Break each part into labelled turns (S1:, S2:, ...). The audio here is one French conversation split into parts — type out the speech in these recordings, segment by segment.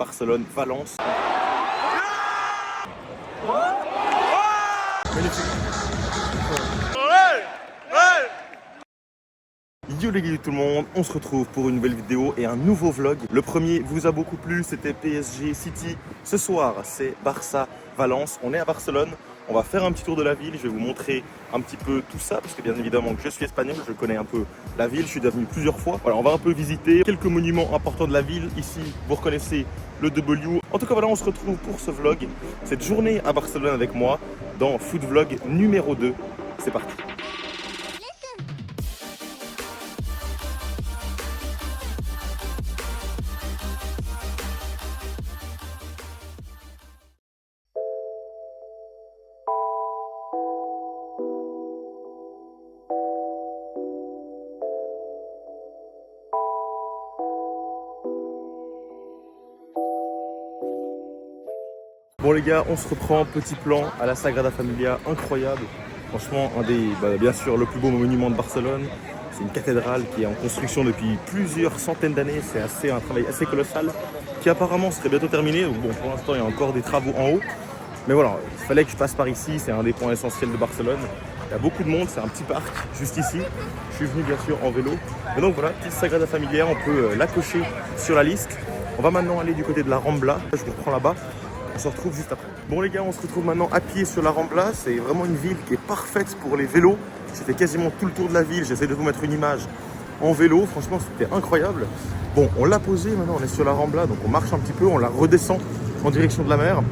S1: Barcelone, Valence. Yo les gars, tout le monde, on se retrouve pour une nouvelle vidéo et un nouveau vlog. Le premier vous a beaucoup plu, c'était PSG City. Ce soir, c'est Barça Valence. On est à Barcelone, on va faire un petit tour de la ville. Je vais vous montrer un petit peu tout ça parce que bien évidemment que je suis espagnol, je connais un peu la ville, je suis déjà venu plusieurs fois. Voilà, on va un peu visiter quelques monuments importants de la ville. Ici, vous reconnaissez le W. En tout cas, voilà, on se retrouve pour ce vlog, cette journée à Barcelone avec moi dans Food Vlog numéro 2. C'est parti. Bon les gars, on se reprend, petit plan à la Sagrada Familia, incroyable. Franchement, bien sûr, le plus beau monument de Barcelone. C'est une cathédrale qui est en construction depuis plusieurs centaines d'années. C'est un travail assez colossal qui apparemment serait bientôt terminé. Donc bon, pour l'instant, il y a encore des travaux en haut. Mais voilà, il fallait que je passe par ici. C'est un des points essentiels de Barcelone. Il y a beaucoup de monde, c'est un petit parc juste ici. Je suis venu bien sûr en vélo. Et donc voilà, petite Sagrada Familia, on peut la cocher sur la liste. On va maintenant aller du côté de la Rambla. Je vous reprends là-bas. On se retrouve juste après. Bon les gars, on se retrouve maintenant à pied sur la Rambla. C'est vraiment une ville qui est parfaite pour les vélos. J'ai fait quasiment tout le tour de la ville. J'essaie de vous mettre une image en vélo. Franchement, c'était incroyable. Bon, on l'a posé. Maintenant, on est sur la Rambla. Donc, on marche un petit peu. On la redescend en direction de la mer.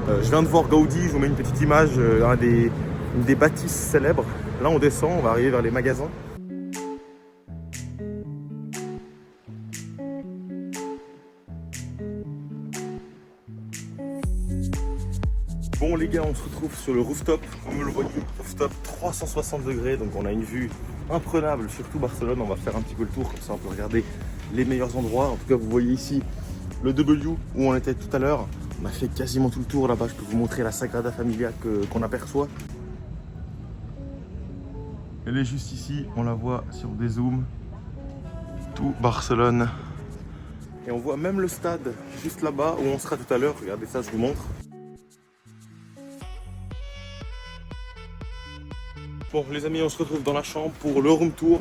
S1: Je viens de voir Gaudi. Je vous mets une petite image, une des bâtisses célèbres. Là, on descend. On va arriver vers les magasins. Bon les gars, on se retrouve sur le rooftop, comme vous le voyez, rooftop 360 degrés, donc on a une vue imprenable sur tout Barcelone. On va faire un petit peu le tour, comme ça on peut regarder les meilleurs endroits. En tout cas, vous voyez ici le W où on était tout à l'heure. On a fait quasiment tout le tour là-bas, je peux vous montrer la Sagrada Familia qu'on aperçoit. Elle est juste ici, on la voit sur des zooms, tout Barcelone. Et on voit même le stade juste là-bas où on sera tout à l'heure. Regardez ça, je vous montre. Bon les amis, on se retrouve dans la chambre pour le room tour,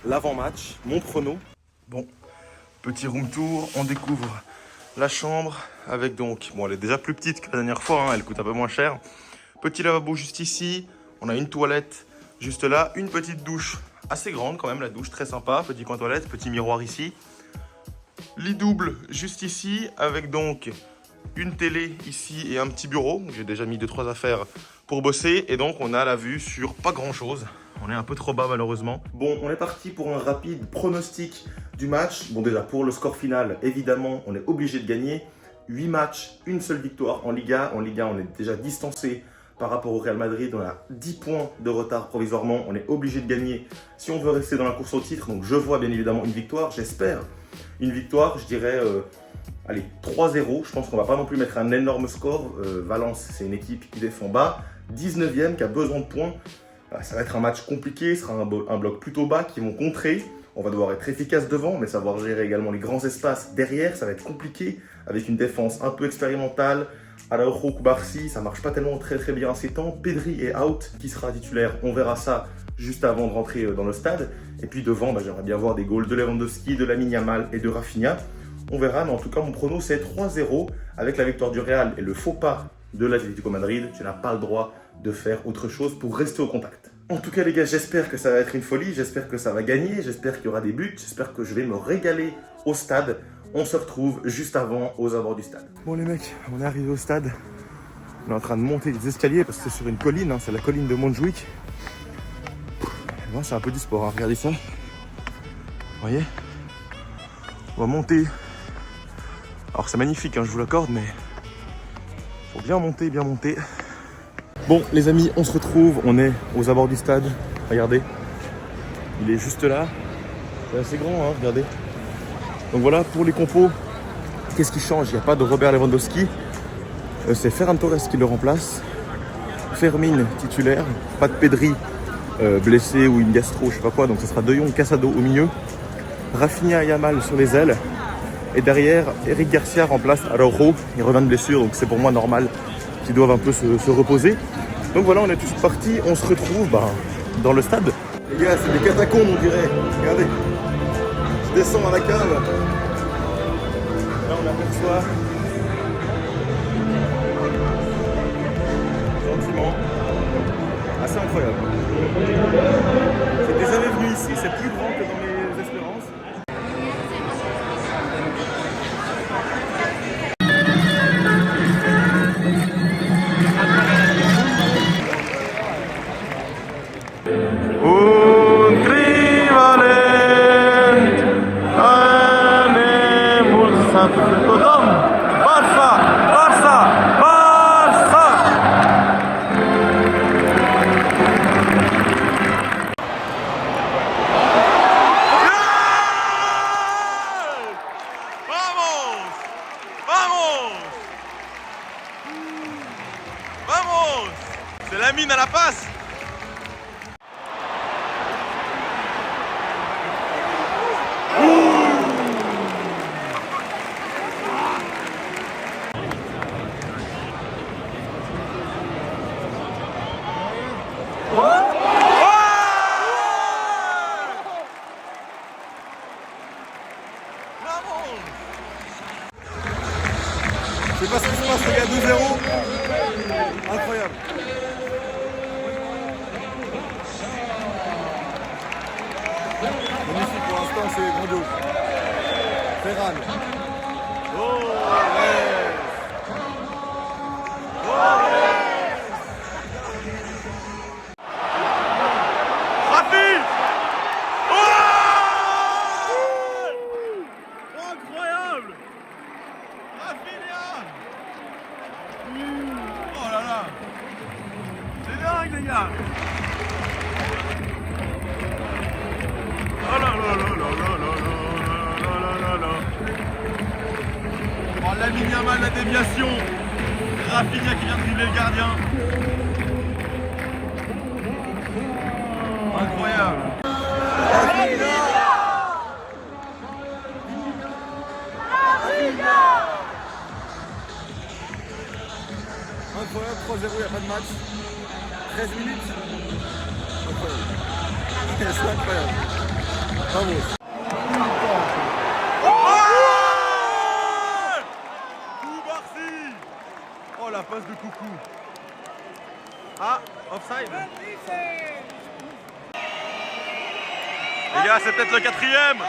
S1: l'avant-match, mon prono. Bon, petit room tour, on découvre la chambre avec donc, bon elle est déjà plus petite que la dernière fois, hein, elle coûte un peu moins cher. Petit lavabo juste ici, on a une toilette juste là, une petite douche assez grande quand même, la douche très sympa, petit coin toilette, petit miroir ici. Lit double juste ici avec donc une télé ici et un petit bureau. J'ai déjà mis 2-3 affaires pour bosser et donc on a la vue sur pas grand chose. On est un peu trop bas malheureusement. Bon, on est parti pour un rapide pronostic du match. Bon déjà pour le score final, évidemment on est obligé de gagner. 8 matchs, une seule victoire en Liga. En Liga on est déjà distancé par rapport au Real Madrid. On a 10 points de retard provisoirement. On est obligé de gagner si on veut rester dans la course au titre. Donc je vois bien évidemment une victoire, j'espère. Une victoire, je dirais... allez, 3-0, je pense qu'on va pas non plus mettre un énorme score. Valence, c'est une équipe qui défend bas. 19e, qui a besoin de points. Ça va être un match compliqué, ce sera un bloc plutôt bas qui vont contrer. On va devoir être efficace devant, mais savoir gérer également les grands espaces derrière. Ça va être compliqué avec une défense un peu expérimentale. Araujo, Kubarsi, ça marche pas tellement très bien ces temps. Pedri est out, qui sera titulaire, on verra ça juste avant de rentrer dans le stade. Et puis devant, j'aimerais bien voir des goals de Lewandowski, de Lamine Yamal et de Rafinha. On verra, mais en tout cas, mon prono, c'est 3-0 avec la victoire du Real et le faux pas de l'Atlético Madrid. Tu n'as pas le droit de faire autre chose pour rester au contact. En tout cas, les gars, j'espère que ça va être une folie. J'espère que ça va gagner. J'espère qu'il y aura des buts. J'espère que je vais me régaler au stade. On se retrouve juste avant, aux abords du stade. Bon, les mecs, on est arrivé au stade. On est en train de monter les escaliers parce que c'est sur une colline. Hein, c'est la colline de Montjuïc. C'est un peu du sport. Hein, regardez ça. Vous voyez? On va monter. Alors c'est magnifique, hein, je vous l'accorde, mais faut bien monter, bien monter. Bon les amis, on se retrouve, on est aux abords du stade. Regardez, il est juste là. C'est assez grand, hein, regardez. Donc voilà, pour les compos, qu'est-ce qui change? Il n'y a pas de Robert Lewandowski. C'est Ferran Torres qui le remplace. Fermin titulaire, pas de Pedri blessé ou une gastro, je sais pas quoi. Donc ce sera De Jong, Casado au milieu. Rafinha et Yamal sur les ailes. Et derrière, Eric Garcia remplace Araujo. Il revient de blessure, donc c'est pour moi normal qu'ils doivent un peu se reposer. Donc voilà, on est tous partis. On se retrouve dans le stade. Les gars, c'est des catacombes, on dirait. Regardez. Je descends à la cave. Là, on aperçoit gentiment. Assez incroyable. J'étais jamais venu ici, c'est plus grand que dans mes espérances.
S2: C'est la mine à la passe.
S1: Je sais pas ce qui se passe, les gars, 2-0. Incroyable. Magnifique pour l'instant, c'est grandiose. Ferran. Oh, ouais.
S2: Rafi. Incroyable. Rafinha. Oh là là. C'est dingue les gars. Oh là là là là là là là là là. Oh, Lamine Yamal, la déviation. Rafinha qui vient de dribbler le gardien. Incroyable.
S1: Incroyable, 3-0, il n'y a pas de match. 13 minutes. Incroyable. C'est incroyable. Bravo.
S2: Oh la passe de coucou. Ah, offside. Les gars, c'est peut-être le 4e.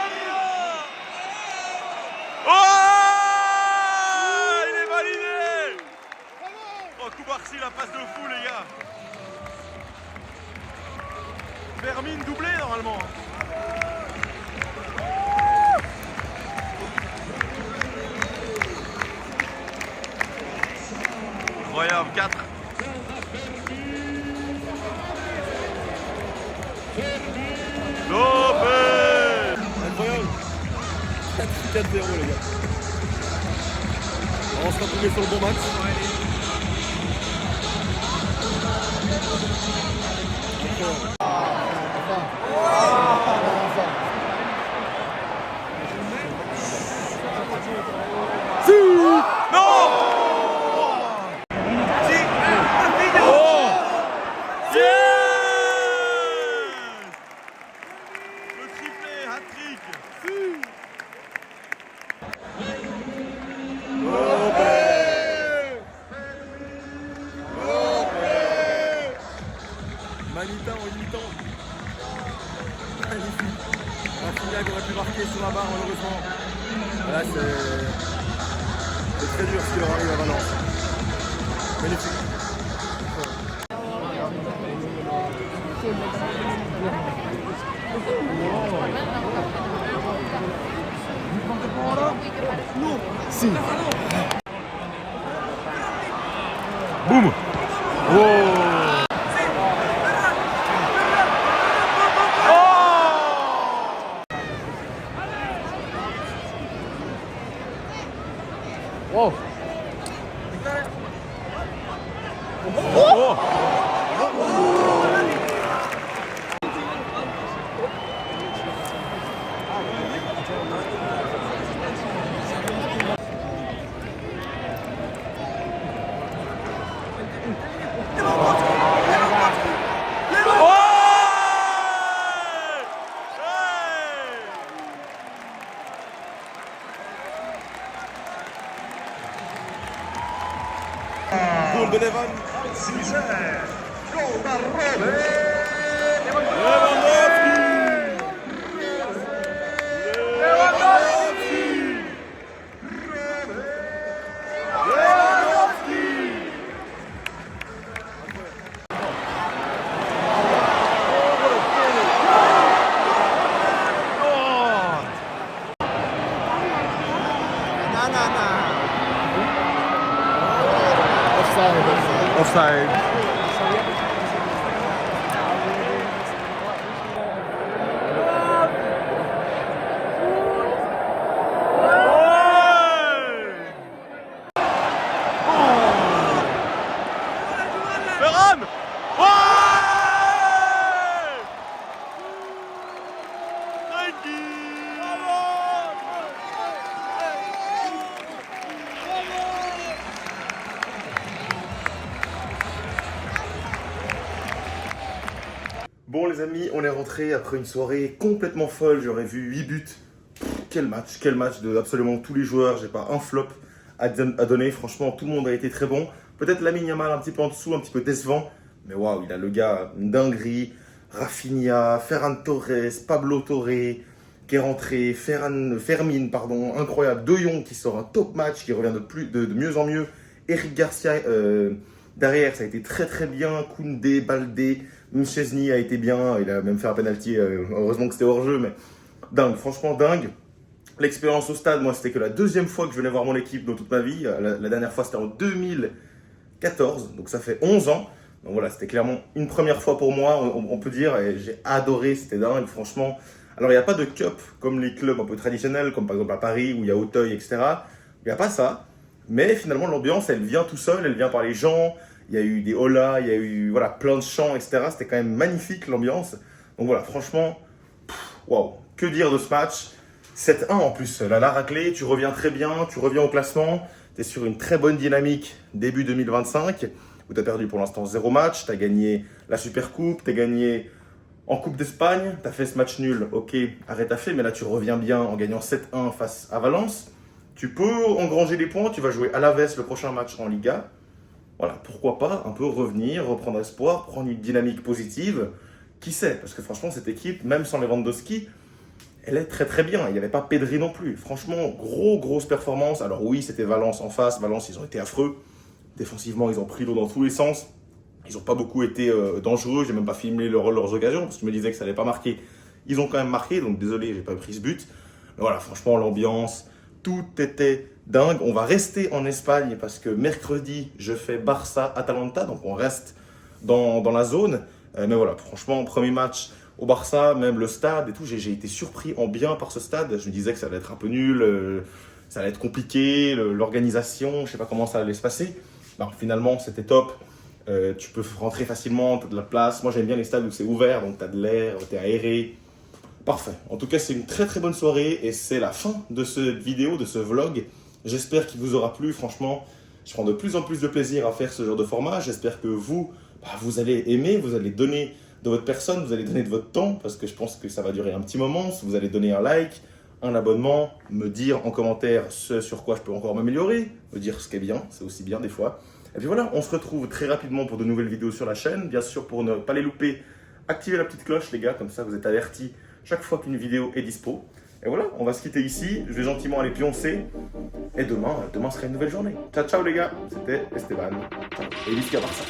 S2: Oh, il est validé. Oh, Koubarsi, la passe de fou, les gars. Fermine doublé normalement. Incroyable, 4. Lopez.
S1: Incroyable. 4-0 les gars. On se retrouve sur le bon match. Manita en 8 ans. Magnifique. Rafinha qui aurait pu marquer sur la barre malheureusement. Là c'est très dur ce qui leur arrive à Valence. Magnifique. Si.
S2: Boum. Oh.
S1: Wow.
S2: Oh.
S1: de Levan.
S2: Offside. Ferran! Ouais!
S1: Bon les amis, on est rentré après une soirée complètement folle, j'aurais vu 8 buts. Quel match de absolument tous les joueurs, j'ai pas un flop à donner, franchement tout le monde a été très bon. Peut-être Lamine Yamal un petit peu en dessous, un petit peu décevant, mais waouh, il a le gars, une dinguerie. Rafinha, Ferran Torres, Pablo Torre qui est rentré, Fermin, pardon, incroyable. De Jong qui sort un top match, qui revient de mieux en mieux. Eric Garcia derrière, ça a été très très bien. Koundé, Baldé, Mchesny a été bien, il a même fait un penalty, heureusement que c'était hors jeu, mais dingue, franchement dingue. L'expérience au stade, moi c'était que la deuxième fois que je venais voir mon équipe dans toute ma vie. La dernière fois c'était en 2014, donc ça fait 11 ans. Donc voilà, c'était clairement une première fois pour moi, on peut dire, et j'ai adoré, c'était dingue, franchement. Alors il n'y a pas de cup comme les clubs un peu traditionnels, comme par exemple à Paris où il y a Auteuil, etc. Il n'y a pas ça, mais finalement l'ambiance elle vient tout seul, elle vient par les gens. Il y a eu des holas, il y a eu voilà, plein de chants, etc. C'était quand même magnifique l'ambiance. Donc voilà, franchement, waouh, que dire de ce match? 7-1 en plus, la raclée, tu reviens très bien, tu reviens au classement, tu es sur une très bonne dynamique début 2025, où tu as perdu pour l'instant 0 match, tu as gagné la Supercoupe, tu as gagné en Coupe d'Espagne, tu as fait ce match nul, ok, arrête à fait, mais là tu reviens bien en gagnant 7-1 face à Valence. Tu peux engranger des points, tu vas jouer à Alaves le prochain match en Liga. Voilà, pourquoi pas un peu revenir, reprendre espoir, prendre une dynamique positive. Qui sait? Parce que franchement, cette équipe, même sans Lewandowski, elle est très très bien. Il n'y avait pas Pedri non plus. Franchement, grosse performance. Alors oui, c'était Valence en face. Valence, ils ont été affreux. Défensivement, ils ont pris l'eau dans tous les sens. Ils n'ont pas beaucoup été dangereux. J'ai même pas filmé leurs occasions parce que je me disais que ça n'allait pas marquer. Ils ont quand même marqué, donc désolé, j'ai pas pris ce but. Mais voilà, franchement, l'ambiance, tout était dingue. On va rester en Espagne parce que mercredi, je fais Barça-Atalanta, donc on reste dans la zone. Mais voilà, franchement, premier match au Barça, même le stade et tout, j'ai été surpris en bien par ce stade. Je me disais que ça allait être un peu nul, ça allait être compliqué, l'organisation, je ne sais pas comment ça allait se passer. Alors, finalement, c'était top. Tu peux rentrer facilement, tu as de la place. Moi, j'aime bien les stades où c'est ouvert, donc tu as de l'air, tu es aéré. Parfait. En tout cas, c'est une très très bonne soirée et c'est la fin de cette vidéo, de ce vlog. J'espère qu'il vous aura plu. Franchement, je prends de plus en plus de plaisir à faire ce genre de format. J'espère que vous allez aimer, vous allez donner de votre personne, vous allez donner de votre temps parce que je pense que ça va durer un petit moment. Si vous allez donner un like, un abonnement, me dire en commentaire ce sur quoi je peux encore m'améliorer, me dire ce qui est bien, c'est aussi bien des fois. Et puis voilà, on se retrouve très rapidement pour de nouvelles vidéos sur la chaîne. Bien sûr, pour ne pas les louper, activez la petite cloche les gars, comme ça vous êtes avertis chaque fois qu'une vidéo est dispo. Et voilà, on va se quitter ici, je vais gentiment aller pioncer. Et demain sera une nouvelle journée. Ciao ciao les gars, c'était Esteban. Ciao. Et Visca Barça.